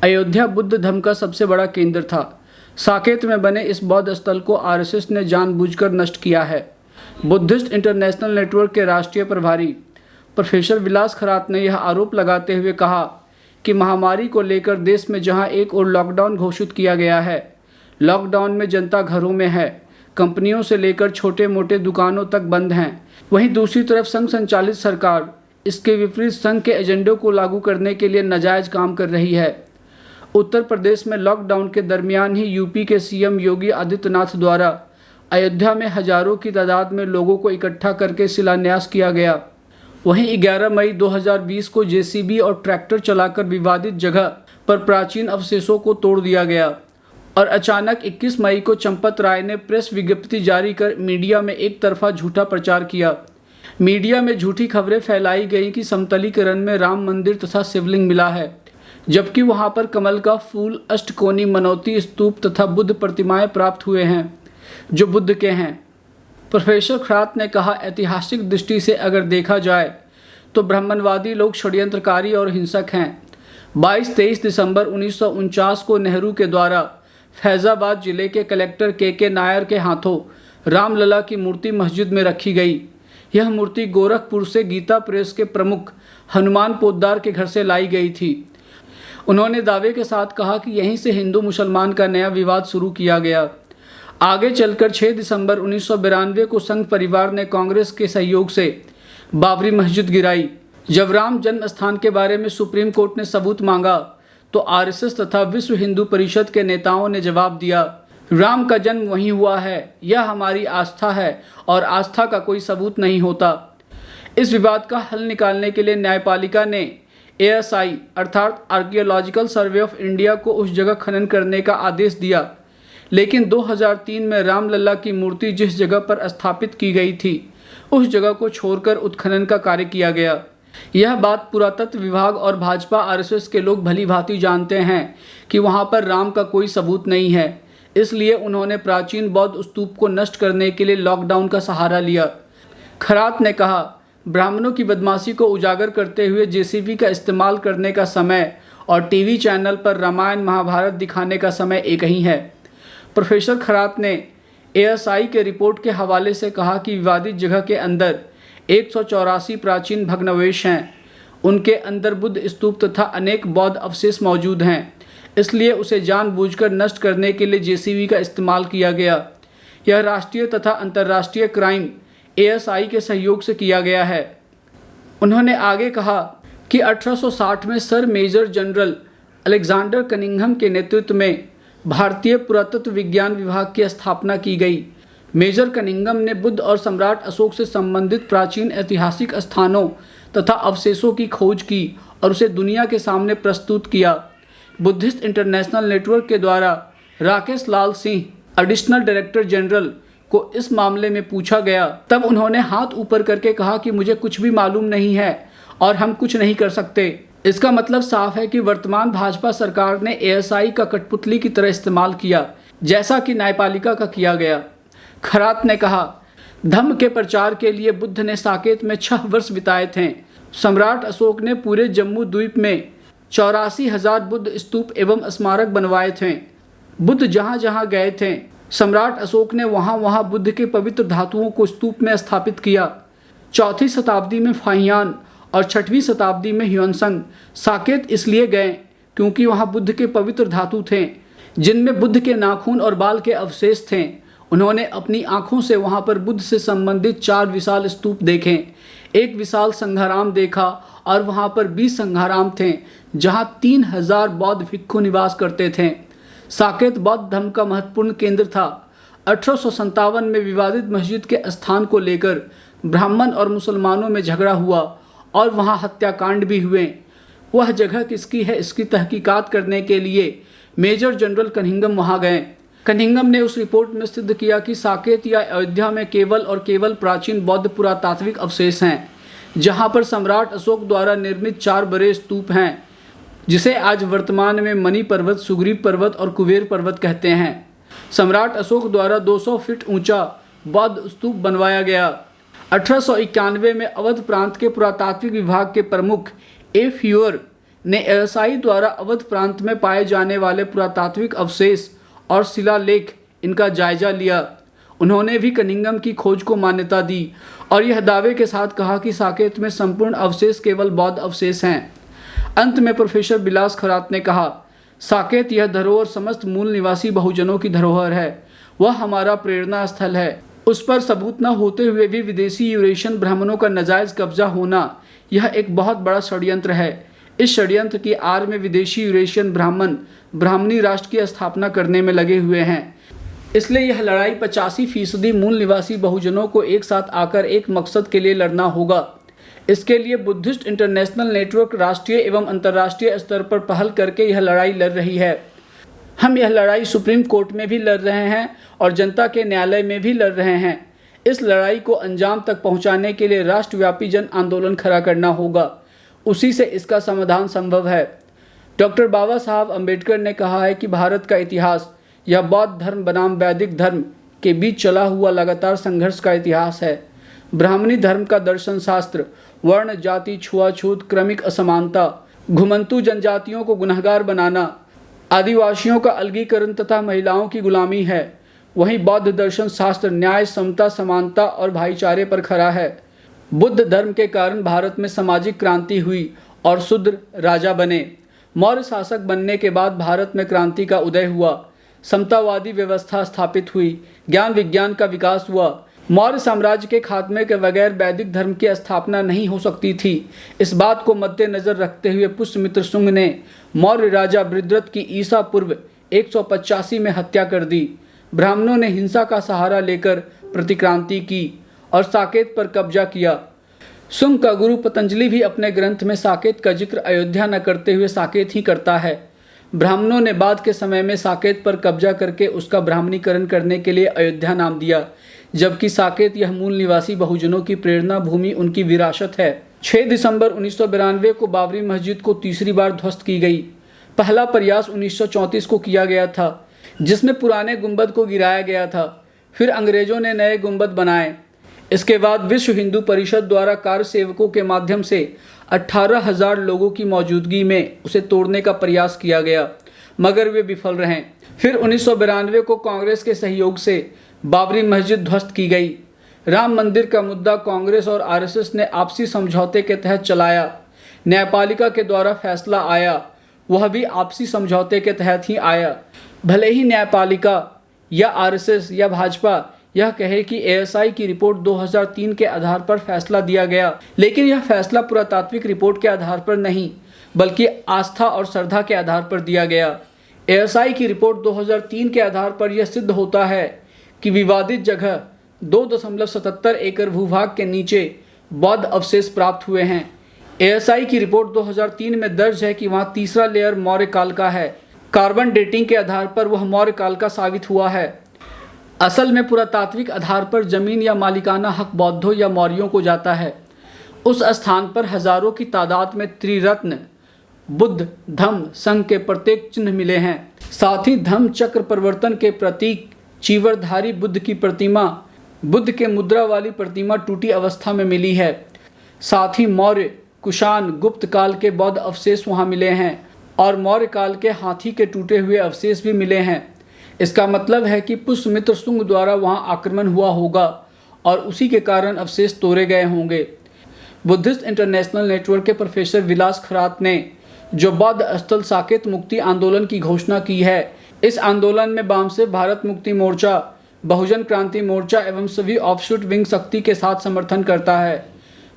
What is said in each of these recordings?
अयोध्या बुद्ध धर्म का सबसे बड़ा केंद्र था। साकेत में बने इस बौद्ध स्थल को आरएसएस ने जानबूझकर नष्ट किया है। बुद्धिस्ट इंटरनेशनल नेटवर्क के राष्ट्रीय प्रभारी प्रोफेसर विलास खरात ने यह आरोप लगाते हुए कहा कि महामारी को लेकर देश में जहां एक और लॉकडाउन घोषित किया गया है, लॉकडाउन में जनता घरों में है, कंपनियों से लेकर छोटे मोटे दुकानों तक बंद हैं, वहीं दूसरी तरफ संघ संचालित सरकार इसके विपरीत संघ के एजेंडों को लागू करने के लिए नाजायज काम कर रही है। उत्तर प्रदेश में लॉकडाउन के दरमियान ही यूपी के सीएम योगी आदित्यनाथ द्वारा अयोध्या में हजारों की तादाद में लोगों को इकट्ठा करके शिलान्यास किया गया। वहीं 11 मई 2020 को जेसीबी और ट्रैक्टर चलाकर विवादित जगह पर प्राचीन अवशेषों को तोड़ दिया गया और अचानक 21 मई को चंपत राय ने प्रेस विज्ञप्ति जारी कर मीडिया में एक तरफा झूठा प्रचार किया। मीडिया में झूठी खबरें फैलाई गई कि समतलीकरण में राम मंदिर तथा शिवलिंग मिला है, जबकि वहां पर कमल का फूल, अष्टकोणी मनौती स्तूप तथा बुद्ध प्रतिमाएं प्राप्त हुए हैं जो बुद्ध के हैं। प्रोफेसर खरात ने कहा, ऐतिहासिक दृष्टि से अगर देखा जाए तो ब्राह्मणवादी लोग षड्यंत्रकारी और हिंसक हैं। 22-23 दिसंबर 1949 को नेहरू के द्वारा फैज़ाबाद जिले के कलेक्टर के नायर के हाथों रामलला की मूर्ति मस्जिद में रखी गई। यह मूर्ति गोरखपुर से गीता प्रेस के प्रमुख हनुमान पोद्दार के घर से लाई गई थी। उन्होंने दावे के साथ कहा कि यहीं से हिंदू मुसलमान का नया विवाद शुरू किया गया। आगे चलकर 6 दिसंबर 1992 को संघ परिवार ने कांग्रेस के सहयोग से बाबरी मस्जिद गिराई। जब राम जन्म स्थान के बारे में सुप्रीम कोर्ट ने सबूत मांगा तो आरएसएस तथा विश्व हिंदू परिषद के नेताओं ने जवाब दिया, राम का जन्म वहीं हुआ है, यह हमारी आस्था है और आस्था का कोई सबूत नहीं होता। इस विवाद का हल निकालने के लिए न्यायपालिका ने एएसआई अर्थात आर्कियोलॉजिकल सर्वे ऑफ इंडिया को उस जगह खनन करने का आदेश दिया, लेकिन 2003 में रामलला की मूर्ति जिस जगह पर स्थापित की गई थी उस जगह को छोड़कर उत्खनन का कार्य किया गया। यह बात पुरातत्व विभाग और भाजपा आरएसएस के लोग भली भांति जानते हैं कि वहां पर राम का कोई सबूत नहीं है, इसलिए उन्होंने प्राचीन बौद्ध स्तूप को नष्ट करने के लिए लॉकडाउन का सहारा लिया। खरात ने कहा, ब्राह्मणों की बदमाशी को उजागर करते हुए जेसीबी का इस्तेमाल करने का समय और टीवी चैनल पर रामायण महाभारत दिखाने का समय एक ही है। प्रोफेसर खरात ने एएसआई के रिपोर्ट के हवाले से कहा कि विवादित जगह के अंदर 184 प्राचीन भग्नावशेष हैं। उनके अंदर बुद्ध स्तूप तथा अनेक बौद्ध अवशेष मौजूद हैं, इसलिए उसे जानबूझकर नष्ट करने के लिए जेसीबी का इस्तेमाल किया गया। यह राष्ट्रीय तथा अंतर्राष्ट्रीय क्राइम एएसआई के सहयोग से किया गया है। उन्होंने आगे कहा कि 1860 में sir major general Alexander Cunningham के नेतृत्व में भारतीय पुरातत्व विज्ञान विभाग की स्थापना की गई। मेजर कनिंघम ने बुद्ध और सम्राट अशोक से संबंधित प्राचीन ऐतिहासिक स्थानों तथा अवशेषों की खोज की और उसे दुनिया के सामने प्रस्तुत किया। बुद्धिस्ट इंटरनेशनल नेटवर्क के द्वारा राकेश लाल सिंह एडिशनल डायरेक्टर जनरल को इस मामले में पूछा गया, तब उन्होंने हाथ ऊपर करके कहा कि मुझे कुछ भी मालूम नहीं है और हम कुछ नहीं कर सकते। इसका मतलब साफ है कि वर्तमान भाजपा सरकार ने एएसआई का कठपुतली की तरह इस्तेमाल किया, जैसा कि न्यायपालिका का किया गया। खरात ने कहा, धम्म के प्रचार के लिए बुद्ध ने साकेत में 6 वर्ष बिताए थे। सम्राट अशोक ने पूरे जम्मू द्वीप में 84,000 बुद्ध स्तूप एवं स्मारक बनवाए थे। बुद्ध जहाँ जहाँ गए थे, सम्राट अशोक ने वहाँ वहाँ बुद्ध के पवित्र धातुओं को स्तूप में स्थापित किया। 4वीं शताब्दी में फाहियान और 6वीं शताब्दी में ह्वेनसांग साकेत इसलिए गए क्योंकि वहाँ बुद्ध के पवित्र धातु थे जिनमें बुद्ध के नाखून और बाल के अवशेष थे। उन्होंने अपनी आंखों से वहाँ पर बुद्ध से संबंधित 4 विशाल स्तूप देखे, एक विशाल संघाराम देखा और वहाँ पर 20 संघाराम थे जहाँ 3000 बौद्ध भिक्षु निवास करते थे। साकेत बौद्ध धर्म का महत्वपूर्ण केंद्र था। 1857 में विवादित मस्जिद के स्थान को लेकर ब्राह्मण और मुसलमानों में झगड़ा हुआ और वहाँ हत्याकांड भी हुए। वह जगह किसकी है इसकी तहकीकात करने के लिए मेजर जनरल कनिंघम वहाँ गए। कनिंघम ने उस रिपोर्ट में सिद्ध किया कि साकेत या अयोध्या में केवल और केवल प्राचीन बौद्ध पुरातात्विक अवशेष हैं, जहाँ पर सम्राट अशोक द्वारा निर्मित 4 बड़े स्तूप हैं, जिसे आज वर्तमान में मणि पर्वत, सुग्रीव पर्वत और कुबेर पर्वत कहते हैं। सम्राट अशोक द्वारा 200 फीट ऊंचा बौद्ध स्तूप बनवाया गया। 1891 में अवध प्रांत के पुरातात्विक विभाग के प्रमुख ए फ्यूअर ने एएसआई द्वारा अवध प्रांत में पाए जाने वाले पुरातात्विक अवशेष और शिलालेख इनका जायजा लिया। उन्होंने भी कनिंघम की खोज को मान्यता दी और यह दावे के साथ कहा कि साकेत में संपूर्ण अवशेष केवल बौद्ध अवशेष हैं। अंत में प्रोफेसर विलास खरात ने कहा, साकेत यह धरोहर समस्त मूल निवासी बहुजनों की धरोहर है। वह हमारा प्रेरणा स्थल है। उस पर सबूत न होते हुए भी विदेशी यूरेशियन ब्राह्मणों का नाजायज कब्जा होना यह एक बहुत बड़ा षड्यंत्र है। इस षड्यंत्र की आड़ में विदेशी यूरेशियन ब्राह्मण ब्राह्मणी राष्ट्र की स्थापना करने में लगे हुए हैं। इसलिए यह लड़ाई 85% मूल निवासी बहुजनों को एक साथ आकर एक मकसद के लिए लड़ना होगा। इसके लिए बुद्धिस्ट इंटरनेशनल नेटवर्क राष्ट्रीय एवं अंतर्राष्ट्रीय स्तर पर पहल करके यह लड़ाई लड़ रही है। हम यह लड़ाई सुप्रीम कोर्ट में भी लड़ रहे हैं और जनता के न्यायालय में भी लड़ रहे हैं। इस लड़ाई को अंजाम तक पहुंचाने के लिए राष्ट्रव्यापी जन आंदोलन खड़ा करना होगा। उसी से इसका समाधान संभव है। डॉक्टर बाबा साहब अम्बेडकर ने कहा है कि भारत का इतिहास यह बौद्ध धर्म बनाम वैदिक धर्म के बीच चला हुआ लगातार संघर्ष का इतिहास है। ब्राह्मणी धर्म का दर्शन शास्त्र वर्ण, जाति, छुआछूत, क्रमिक असमानता, घुमंतू जनजातियों को गुनहगार बनाना, आदिवासियों का अलगीकरण तथा महिलाओं की गुलामी है। वहीं बौद्ध दर्शन शास्त्र न्याय, समता, समानता और भाईचारे पर खड़ा है। बुद्ध धर्म के कारण भारत में सामाजिक क्रांति हुई और शूद्र राजा बने। मौर्य शासक बनने के बाद भारत में क्रांति का उदय हुआ, समतावादी व्यवस्था स्थापित हुई, ज्ञान विज्ञान का विकास हुआ। मौर्य साम्राज्य के खात्मे के बगैर वैदिक धर्म की स्थापना नहीं हो सकती थी। इस बात को मद्देनजर रखते हुए पुष्यमित्र शुंग ने मौर्य राजा बृहद्रथ की ईसा पूर्व 185 में हत्या कर दी। ब्राह्मणों ने हिंसा का सहारा लेकर प्रतिक्रांति की और साकेत पर कब्जा किया। शुंग का गुरु पतंजलि भी अपने ग्रंथ में साकेत का जिक्र अयोध्या न करते हुए साकेत ही करता है। ब्राह्मणों ने बाद के समय में साकेत पर कब्जा करके उसका ब्राह्मणीकरण करने के लिए अयोध्या नाम दिया, जबकि साकेत यह मूल निवासी बहुजनों की प्रेरणा भूमि, उनकी विरासत है। 6 दिसंबर 1992 को बाबरी मस्जिद को तीसरी बार ध्वस्त की गई। पहला प्रयास 1934 को किया गया था, जिसमें पुराने गुंबद को गिराया गया था। फिर अंग्रेजों ने नए गुंबद बनाए। इसके बाद विश्व हिंदू परिषद द्वारा कार्य सेवकों के माध्यम से 18,000 लोगों की मौजूदगी में उसे तोड़ने का प्रयास किया गया, मगर वे विफल रहे। फिर 1992 को कांग्रेस के सहयोग से बाबरी मस्जिद ध्वस्त की गई। राम मंदिर का मुद्दा कांग्रेस और आरएसएस ने आपसी समझौते के तहत चलाया। न्यायपालिका के द्वारा फैसला आया, वह भी आपसी समझौते के तहत ही आया। भले ही न्यायपालिका या आरएसएस या भाजपा यह कहे कि एएसआई की रिपोर्ट 2003 के आधार पर फैसला दिया गया, लेकिन यह फैसला पुरातात्विक रिपोर्ट के आधार पर नहीं, बल्कि आस्था और श्रद्धा के आधार पर दिया गया। एएसआई की रिपोर्ट 2003 के आधार पर यह सिद्ध होता है कि विवादित जगह 2.77 एकड़ भूभाग के नीचे बौद्ध अवशेष प्राप्त हुए हैं। एएसआई की रिपोर्ट 2003 में दर्ज है कि वहाँ तीसरा लेयर मौर्य काल का है। कार्बन डेटिंग के आधार पर वह मौर्य काल का साबित हुआ है। असल में पुरातात्विक आधार पर जमीन या मालिकाना हक बौद्धों या मौर्यों को जाता है। उस स्थान पर हजारों की तादाद में त्रिरत्न, बुद्ध, धम्म, संघ के प्रत्येक चिन्ह मिले हैं। साथ ही धम्म चक्र परिवर्तन के प्रतीक, चीवरधारी बुद्ध की प्रतिमा, बुद्ध के मुद्रा वाली प्रतिमा टूटी अवस्था में मिली है। साथ ही मौर्य, कुषाण, गुप्त काल के बौद्ध अवशेष वहाँ मिले हैं और मौर्य काल के हाथी के टूटे हुए अवशेष भी मिले हैं। इसका मतलब है कि पुष्यमित्र शुंग द्वारा वहाँ आक्रमण हुआ होगा और उसी के कारण अवशेष तोड़े गए होंगे। बुद्धिस्ट इंटरनेशनल नेटवर्क के प्रोफेसर विलास खरात ने जो बौद्ध स्थल साकेत मुक्ति आंदोलन की घोषणा की है, इस आंदोलन में वामसे भारत मुक्ति मोर्चा, बहुजन क्रांति मोर्चा एवं सभी ऑफशूट विंग शक्ति के साथ समर्थन करता है।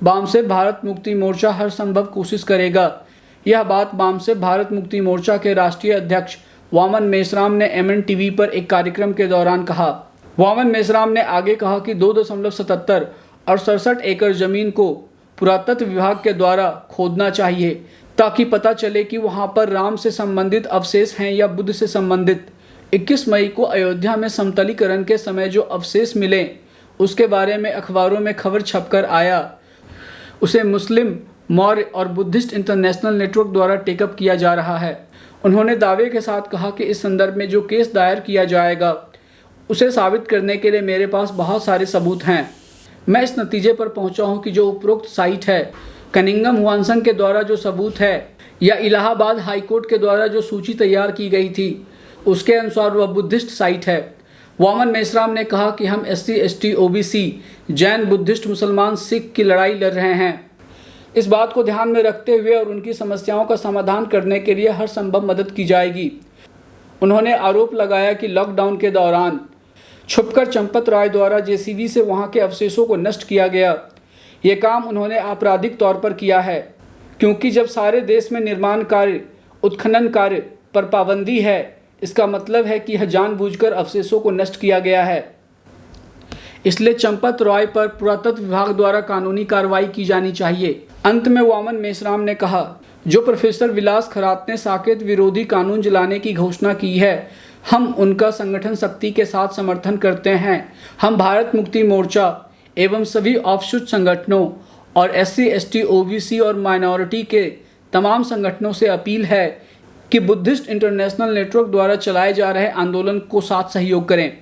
वामसे भारत मुक्ति मोर्चा हर संभव कोशिश करेगा। यह बात वामसे भारत मुक्ति मोर्चा के राष्ट्रीय अध्यक्ष वामन मेश्राम ने MNTV पर एक कार्यक्रम के दौरान कहा। वामन मेश्राम ने आगे कहा कि 2.77 और 67 एकड़ जमीन को पुरातत्व विभाग के द्वारा खोदना चाहिए ताकि पता चले कि वहां पर राम से संबंधित अवशेष हैं या बुद्ध से संबंधित। 21 मई को अयोध्या में समतलीकरण के समय जो अवशेष मिले उसके बारे में अखबारों में खबर छपकर आया, उसे मुस्लिम, मौर्य और बुद्धिस्ट इंटरनेशनल नेटवर्क द्वारा टेकअप किया जा रहा है। उन्होंने दावे के साथ कहा कि इस संदर्भ में जो केस दायर किया जाएगा उसे साबित करने के लिए मेरे पास बहुत सारे सबूत हैं। मैं इस नतीजे पर पहुंचा हूं कि जो उपरोक्त साइट है, कनिंघम हुआनसंग के द्वारा जो सबूत है या इलाहाबाद हाईकोर्ट के द्वारा जो सूची तैयार की गई थी उसके अनुसार वह बुद्धिस्ट साइट है। वामन मेश्राम ने कहा कि हम SC, ST, OBC, Jain, Buddhist, मुसलमान, सिख की लड़ाई लड़ रहे हैं। इस बात को ध्यान में रखते हुए और उनकी समस्याओं का समाधान करने के लिए हर संभव मदद की जाएगी। उन्होंने आरोप लगाया कि लॉकडाउन के दौरान छुपकर चंपत राय द्वारा JCB से वहां के अवशेषों को नष्ट किया गया। ये काम उन्होंने आपराधिक तौर पर किया है, क्योंकि जब सारे देश में निर्माण कार्य, उत्खनन कार्य पर पाबंदी है, इसका मतलब है कि यह जानबूझकर अवशेषों को नष्ट किया गया है। इसलिए चंपत रॉय पर पुरातत्व विभाग द्वारा कानूनी कार्रवाई की जानी चाहिए। अंत में वामन मेश्राम ने कहा, जो प्रोफेसर विलास खरात ने साकेत विरोधी कानून चलाने की घोषणा की है, हम उनका संगठन शक्ति के साथ समर्थन करते हैं। हम भारत मुक्ति मोर्चा एवं सभी ऑफशूट संगठनों और SC, ST, OBC और माइनॉरिटी के तमाम संगठनों से अपील है कि बुद्धिस्ट इंटरनेशनल नेटवर्क द्वारा चलाए जा रहे आंदोलन को साथ सहयोग करें।